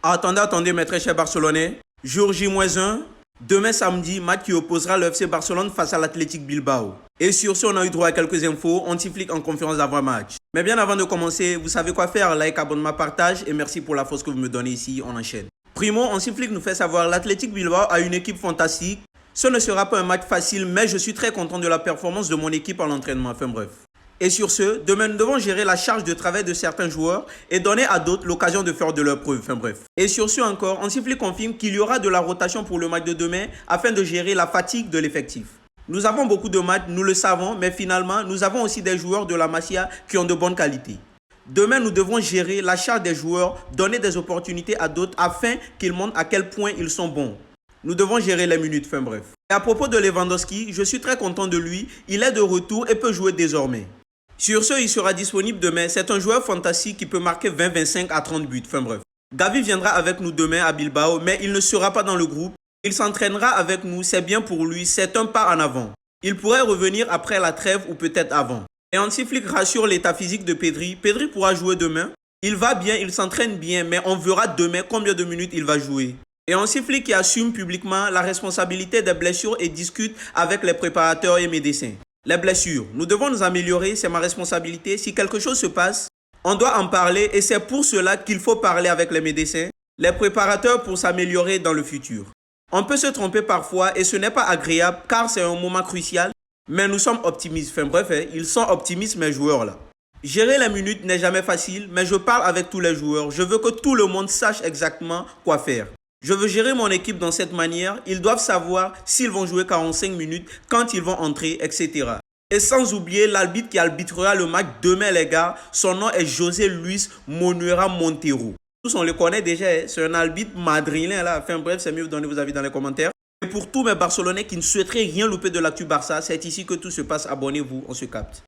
Attendez, mes très chers Barcelonais. Jour J-1, demain samedi, match qui opposera le FC Barcelone face à l'Athletic Bilbao. Et sur ce, on a eu droit à quelques infos. On t'y flique en conférence d'avant-match. Mais bien avant de commencer, vous savez quoi faire. Like, abonnement, partage. Et merci pour la force que vous me donnez ici. On enchaîne. Primo, on s'y flique nous fait savoir l'Athletic Bilbao a une équipe fantastique. Ce ne sera pas un match facile, mais je suis très content de la performance de mon équipe à l'entraînement. Enfin bref. Et sur ce, demain nous devons gérer la charge de travail de certains joueurs et donner à d'autres l'occasion de faire de leurs preuves. Enfin bref. Et sur ce encore, Hansi confirme qu'il y aura de la rotation pour le match de demain afin de gérer la fatigue de l'effectif. Nous avons beaucoup de matchs, nous le savons, mais finalement, nous avons aussi des joueurs de la Masia qui ont de bonnes qualités. Demain, nous devons gérer la charge des joueurs, donner des opportunités à d'autres afin qu'ils montrent à quel point ils sont bons. Nous devons gérer les minutes, enfin bref. Et à propos de Lewandowski, je suis très content de lui, il est de retour et peut jouer désormais. Sur ce, il sera disponible demain. C'est un joueur fantastique qui peut marquer 20, 25 à 30 buts. Enfin bref. Gavi viendra avec nous demain à Bilbao, mais il ne sera pas dans le groupe. Il s'entraînera avec nous, c'est bien pour lui, c'est un pas en avant. Il pourrait revenir après la trêve ou peut-être avant. Et Hansi Flick rassure l'état physique de Pedri. Pedri pourra jouer demain. Il va bien, il s'entraîne bien, mais on verra demain combien de minutes il va jouer. Et Hansi Flick qui assume publiquement la responsabilité des blessures et discute avec les préparateurs et médecins. Les blessures, nous devons nous améliorer, c'est ma responsabilité. Si quelque chose se passe, on doit en parler et c'est pour cela qu'il faut parler avec les médecins, les préparateurs pour s'améliorer dans le futur. On peut se tromper parfois et ce n'est pas agréable car c'est un moment crucial, mais nous sommes optimistes. Enfin bref, ils sont optimistes mes joueurs là. Gérer les minutes n'est jamais facile, mais je parle avec tous les joueurs. Je veux que tout le monde sache exactement quoi faire. Je veux gérer mon équipe dans cette manière. Ils doivent savoir s'ils vont jouer 45 minutes, quand ils vont entrer, etc. Et sans oublier l'arbitre qui arbitrera le match demain, les gars. Son nom est José Luis Monuera Montero. Tous on le connaît déjà. C'est un arbitre madrilène là. Enfin bref, c'est mieux de donner vos avis dans les commentaires. Et pour tous mes Barcelonais qui ne souhaiteraient rien louper de l'actu Barça, c'est ici que tout se passe. Abonnez-vous, on se capte.